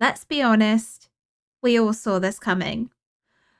Let's be honest, we all saw this coming.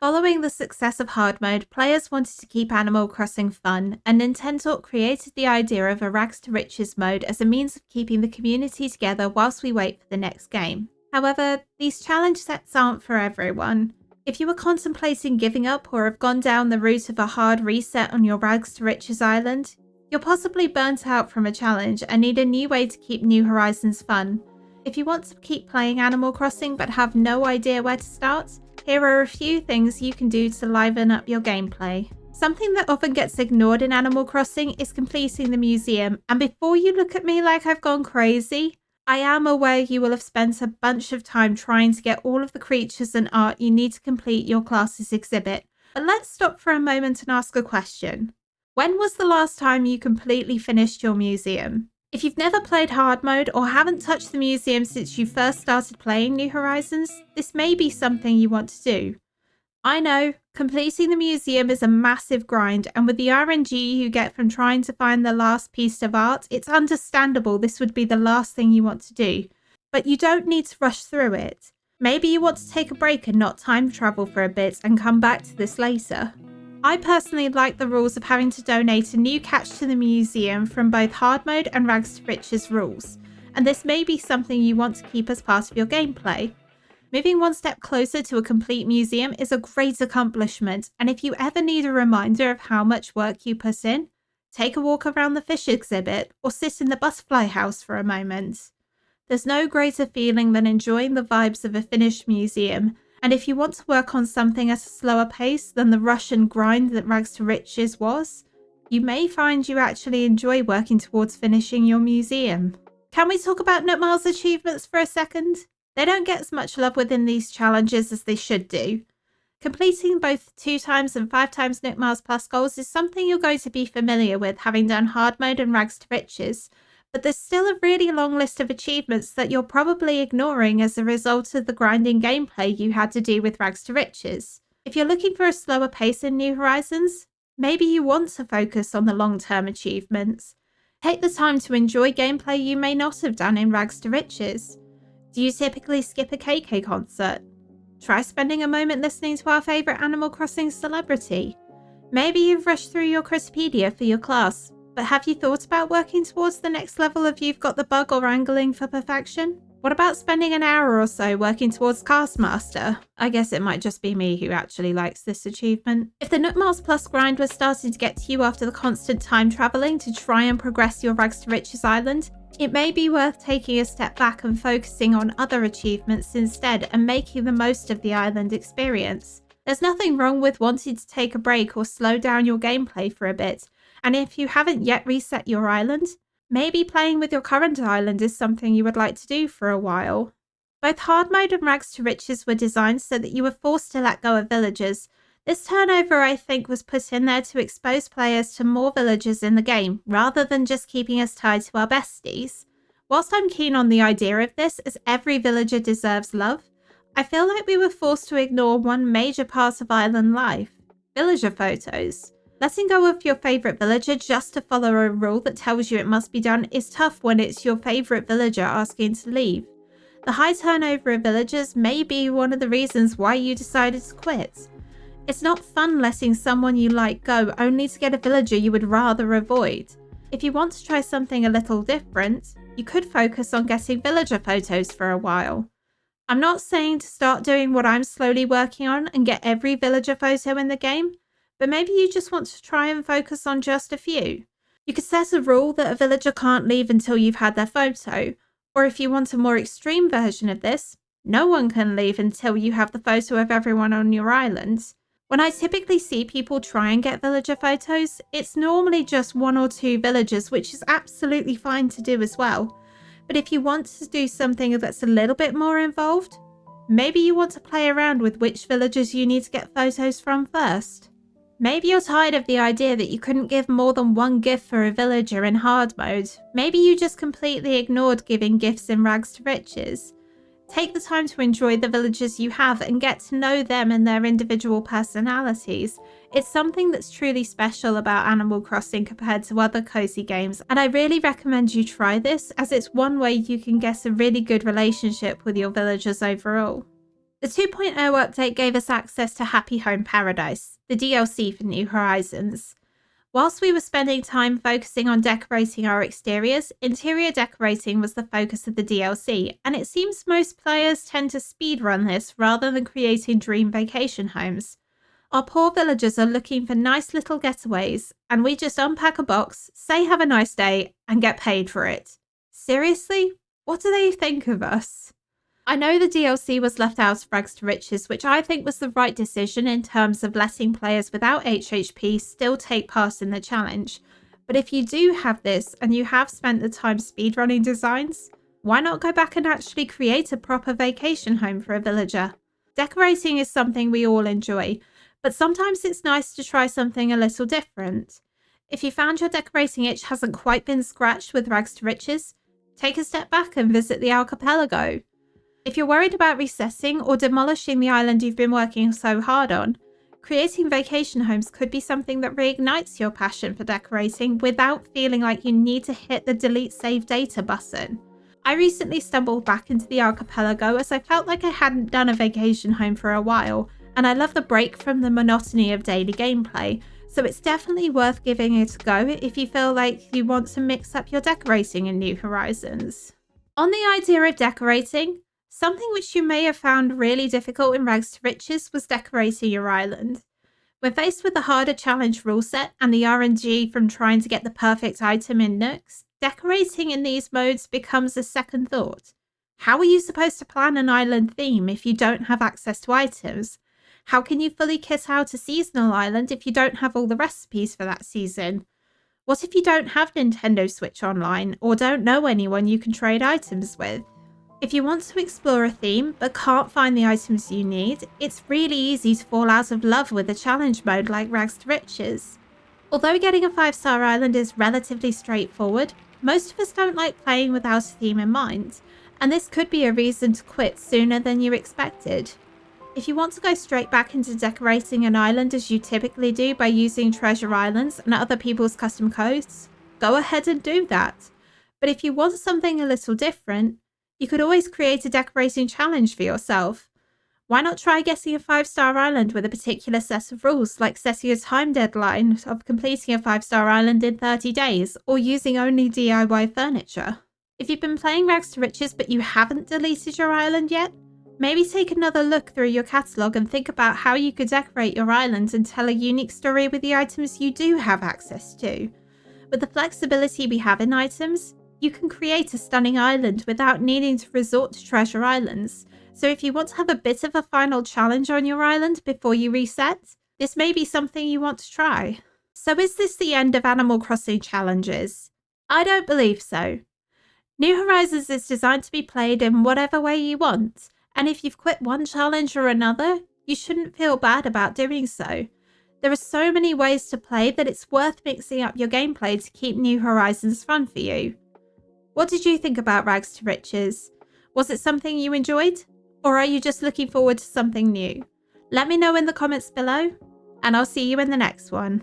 Following the success of hard mode, players wanted to keep Animal Crossing fun, and Nintendo created the idea of a rags to riches mode as a means of keeping the community together whilst we wait for the next game. However, these challenge sets aren't for everyone. If you are contemplating giving up or have gone down the route of a hard reset on your rags to riches island, you're possibly burnt out from a challenge and need a new way to keep New Horizons fun. If you want to keep playing Animal Crossing but have no idea where to start, here are a few things you can do to liven up your gameplay. Something that often gets ignored in Animal Crossing is completing the museum, and before you look at me like I've gone crazy, I am aware you will have spent a bunch of time trying to get all of the creatures and art you need to complete your class's exhibit. But let's stop for a moment and ask a question. When was the last time you completely finished your museum? If you've never played hard mode or haven't touched the museum since you first started playing New Horizons, this may be something you want to do. I know, completing the museum is a massive grind, and with the RNG you get from trying to find the last piece of art, it's understandable this would be the last thing you want to do. But you don't need to rush through it. Maybe you want to take a break and not time travel for a bit and come back to this later. I personally like the rules of having to donate a new catch to the museum from both hard mode and rags to riches rules, and this may be something you want to keep as part of your gameplay. Moving one step closer to a complete museum is a great accomplishment, and if you ever need a reminder of how much work you put in, take a walk around the fish exhibit or sit in the butterfly house for a moment. There's no greater feeling than enjoying the vibes of a finished museum. And if you want to work on something at a slower pace than the rush and grind that Rags to Riches was, you may find you actually enjoy working towards finishing your museum. Can we talk about Nookmaar's achievements for a second? They don't get as much love within these challenges as they should do. Completing both 2 times and 5 times Nookmaar's Plus goals is something you're going to be familiar with having done hard mode and Rags to Riches, but there's still a really long list of achievements that you're probably ignoring as a result of the grinding gameplay you had to do with Rags to Riches. If you're looking for a slower pace in New Horizons, maybe you want to focus on the long-term achievements. Take the time to enjoy gameplay you may not have done in Rags to Riches. Do you typically skip a KK concert? Try spending a moment listening to our favourite Animal Crossing celebrity. Maybe you've rushed through your Crispedia for your class, but have you thought about working towards the next level of You've Got the Bug or Angling for Perfection? What about spending an hour or so working towards Castmaster? I guess it might just be me who actually likes this achievement. If the Nookmaar's Plus grind was starting to get to you after the constant time travelling to try and progress your Rags to Riches island, it may be worth taking a step back and focusing on other achievements instead and making the most of the island experience. There's nothing wrong with wanting to take a break or slow down your gameplay for a bit, and if you haven't yet reset your island, maybe playing with your current island is something you would like to do for a while. Both hard mode and Rags to Riches were designed so that you were forced to let go of villagers. This turnover, I think, was put in there to expose players to more villagers in the game, rather than just keeping us tied to our besties. Whilst I'm keen on the idea of this, as every villager deserves love, I feel like we were forced to ignore one major part of island life: villager photos. Letting go of your favourite villager just to follow a rule that tells you it must be done is tough when it's your favourite villager asking to leave. The high turnover of villagers may be one of the reasons why you decided to quit. It's not fun letting someone you like go only to get a villager you would rather avoid. If you want to try something a little different, you could focus on getting villager photos for a while. I'm not saying to start doing what I'm slowly working on and get every villager photo in the game, but maybe you just want to try and focus on just a few. You could set a rule that a villager can't leave until you've had their photo, or if you want a more extreme version of this, no one can leave until you have the photo of everyone on your island. When I typically see people try and get villager photos, it's normally just 1 or 2 villagers, which is absolutely fine to do as well. But if you want to do something that's a little bit more involved, maybe you want to play around with which villagers you need to get photos from first. Maybe you're tired of the idea that you couldn't give more than 1 gift for a villager in hard mode. Maybe you just completely ignored giving gifts in Rags to Riches. Take the time to enjoy the villagers you have and get to know them and their individual personalities. It's something that's truly special about Animal Crossing compared to other cozy games, and I really recommend you try this, as it's one way you can get a really good relationship with your villagers overall. The 2.0 update gave us access to Happy Home Paradise, the DLC for New Horizons. Whilst we were spending time focusing on decorating our exteriors, interior decorating was the focus of the DLC, and it seems most players tend to speedrun this rather than creating dream vacation homes. Our poor villagers are looking for nice little getaways, and we just unpack a box, say have a nice day, and get paid for it. Seriously? What do they think of us? I know the DLC was left out of Rags to Riches, which I think was the right decision in terms of letting players without HHP still take part in the challenge. But if you do have this and you have spent the time speedrunning designs, why not go back and actually create a proper vacation home for a villager? Decorating is something we all enjoy, but sometimes it's nice to try something a little different. If you found your decorating itch hasn't quite been scratched with Rags to Riches, take a step back and visit the Archipelago. If you're worried about resetting or demolishing the island you've been working so hard on, creating vacation homes could be something that reignites your passion for decorating without feeling like you need to hit the delete save data button. I recently stumbled back into the Archipelago as I felt like I hadn't done a vacation home for a while, and I love the break from the monotony of daily gameplay, so it's definitely worth giving it a go if you feel like you want to mix up your decorating in New Horizons. On the idea of decorating, something which you may have found really difficult in Rags to Riches was decorating your island. When faced with the harder challenge rule set and the RNG from trying to get the perfect item in Nooks, decorating in these modes becomes a second thought. How are you supposed to plan an island theme if you don't have access to items? How can you fully kit out a seasonal island if you don't have all the recipes for that season? What if you don't have Nintendo Switch Online or don't know anyone you can trade items with? If you want to explore a theme but can't find the items you need, it's really easy to fall out of love with a challenge mode like Rags to Riches. Although getting a 5-star island is relatively straightforward, most of us don't like playing without a theme in mind, and this could be a reason to quit sooner than you expected. If you want to go straight back into decorating an island as you typically do by using treasure islands and other people's custom codes, go ahead and do that. But if you want something a little different, you could always create a decorating challenge for yourself. Why not try getting a 5-star island with a particular set of rules, like setting a time deadline of completing a 5-star island in 30 days, or using only DIY furniture? If you've been playing Rags to Riches but you haven't deleted your island yet, maybe take another look through your catalogue and think about how you could decorate your island and tell a unique story with the items you do have access to. With the flexibility we have in items, you can create a stunning island without needing to resort to treasure islands. So if you want to have a bit of a final challenge on your island before you reset, this may be something you want to try. So is this the end of Animal Crossing challenges? I don't believe so. New Horizons is designed to be played in whatever way you want, and if you've quit one challenge or another, you shouldn't feel bad about doing so. There are so many ways to play that it's worth mixing up your gameplay to keep New Horizons fun for you. What did you think about Rags to Riches? Was it something you enjoyed? Or are you just looking forward to something new? Let me know in the comments below, and I'll see you in the next one.